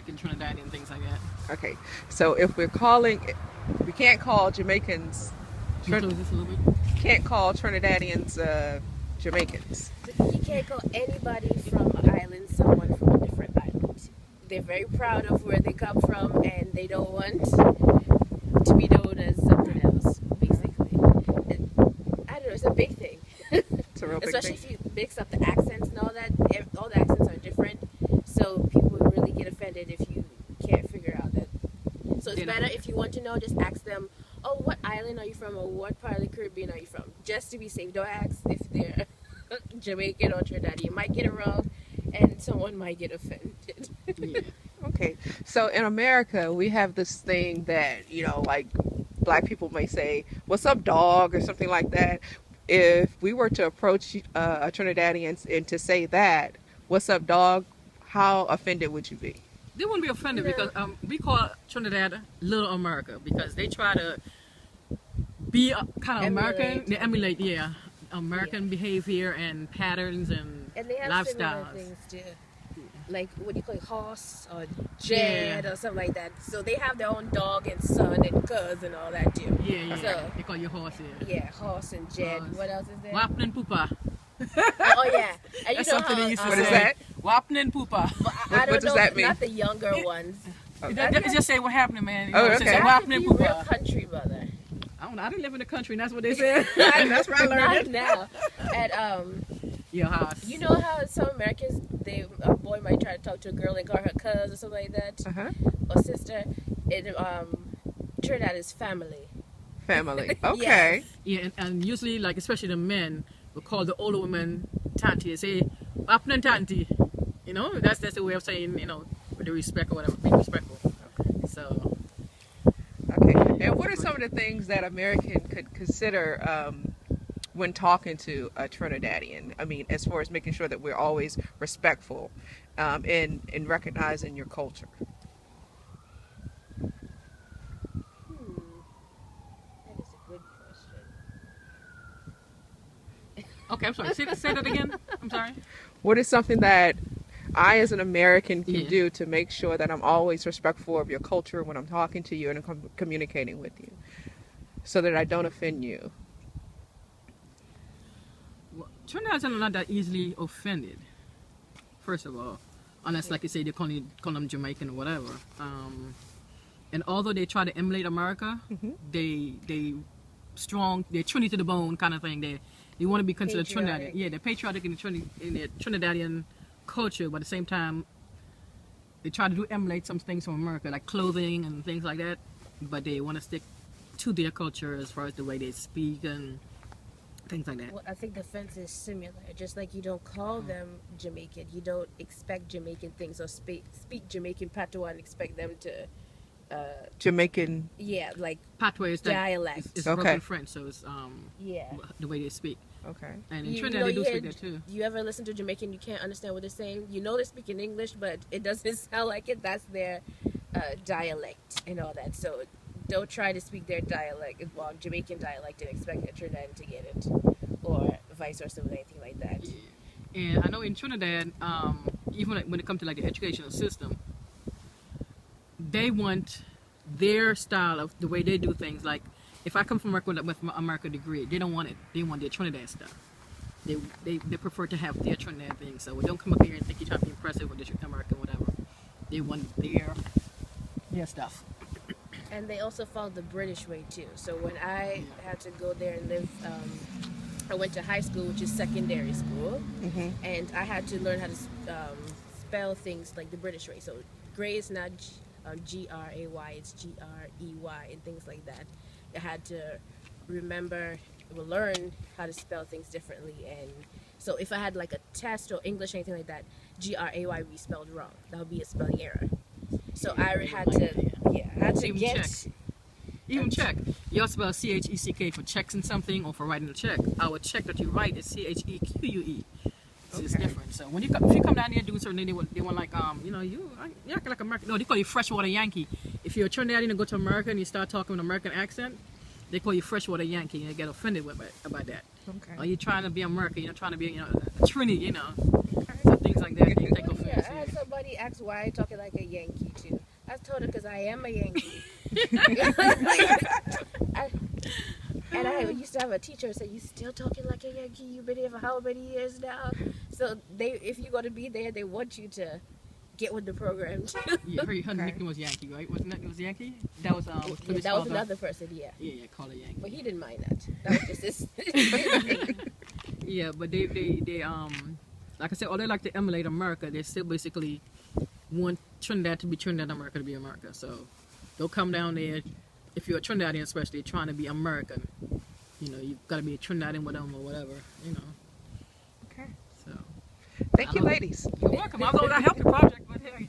in Trinidad and things like that. Okay, so if we're calling, we can't call Jamaicans, Can you close this a little bit? can't call Trinidadians Jamaicans. You can't call anybody from an island someone from a different island. They're very proud of where they come from, and they don't want to be known as something else, basically. And, I don't know, it's a big thing. It's a real big Especially thing. if you mix up the accents and all that. All the accents are different, so people really get offended if you can't figure out that. So it's better if you want to know, just ask them, oh, what island are you from, or what part of the Caribbean are you from? Just to be safe. Don't ask if they're Jamaican or Trinidad. You might get it wrong, and someone might get offended. Yeah. Okay, so in America, we have this thing that, like black people may say, "What's up, dog?" or something like that. If we were to approach a Trinidadian and to say that, "What's up, dog?" how offended would you be? They wouldn't be offended because we call Trinidad Little America because they try to be kind of American. They emulate, American behavior and patterns and they have lifestyles. similar things too. Like what do you call it, horse or Jed or something like that. So they have their own dog and son and cuz and all that too. Yeah. So, they call you horse, yeah, horse and Jed. Horse. What else is there? Wapnin Pupa. Oh yeah, and That's you know something how, they used to What say. is that? Wapnin Pupa. I don't What does know, that mean? not the younger ones. That just say what happened, man. You Oh, know, okay. say, I have to Wapnin be real Pupa. country mother. I don't know. I didn't live in the country, and that's what they said. And that's where I learned Not it. now. And Your house. you know how some Americans, a boy might try to talk to a girl and call her cuz or something like that, Uh-huh. or sister. It Trinidad is family. Family. Okay. Yeah, and usually, like especially the men, will call the older women tanti. They say, "Apnan tanti." You know, that's the way of saying, with the respect or whatever, being respectful. So, Okay. And what are some of the things that American could consider when talking to a Trinidadian? I mean, as far as making sure that we're always respectful in recognizing your culture. That is a good question. okay, I'm sorry. Say that again. I'm sorry. What is something that I, as an American, can Yeah. do to make sure that I'm always respectful of your culture when I'm talking to you and communicating with you, so that I don't offend you? Well, Trinidadians are not that easily offended. First of all, unless, like you say, they call them Jamaican or whatever. And although they try to emulate America, they they're Trinity to the bone kind of thing. They want to be considered Patriotic. Trinidadian. Yeah, they're patriotic in the Trinidadian culture, but at the same time, they try to emulate some things from America, like clothing and things like that. But they want to stick to their culture as far as the way they speak and things like that. Well, I think the fence is similar. Just like you don't call them Jamaican, you don't expect Jamaican things or speak Jamaican patois and expect them to, Jamaican. like Patois is dialect. It's Okay. broken French, so it's Yeah. the way they speak. Okay. And in You Trinidad, know, they do you speak hear- that too. You ever listen to Jamaican, you can't understand what they're saying. You know they're speaking English, but it doesn't sound like it. That's their dialect and all that. So don't try to speak their dialect, well, Jamaican dialect, and expect a Trinidadian to get it, or vice versa with anything like that. And I know in Trinidad, even when it comes to like the educational system, they want their style of the way they do things. Like if I come from America with my America degree, they don't want it. They want their Trinidad stuff. They prefer to have their Trinidad thing. So don't come up here and think you're trying to be impressive with the American whatever. They want their stuff. And they also follow the British way too. So when I had to go there and live, I went to high school, which is secondary school, and I had to learn how to spell things like the British way. So gray is not Gray, it's Grey, and things like that. I had to learn how to spell things differently. And so if I had like a test or English or anything like that, Gray would be spelled wrong. That would be a spelling error. So I had to get. Even check. You also spell CHECK for checks and something or for writing a check. Our check that you write is CHEQUE. So it's different. So when if you come down here doing certain things, they want like you act like American. No, they call you freshwater Yankee. If you're a Trinidadian and go to America and you start talking with an American accent, they call you freshwater Yankee and they get offended about that. Okay. Are you trying to be American? You're not trying to be a Trini, So things like that. They take offense. I had somebody somebody asked why I talking like a Yankee too. I told her because I am a Yankee. I used to have a teacher who said, "You still talking like a Yankee? You've been here for how many years now?" So if you're going to be there, they want you to get with the program too. Yeah, her nickname was Yankee, right? Wasn't it? It was Yankee. That was that was another person. Yeah. Yeah, call her Yankee. But he didn't mind that. That was just his. Yeah, but they like I said, they like to emulate America. They still basically want Trinidad to be Trinidad, America to be America. So they'll come down there. If you're a Trinidadian, especially trying to be American, you've got to be a Trinidadian with them or whatever, Okay. So Thank you, ladies. you're welcome. I thought I helped the project, but hey.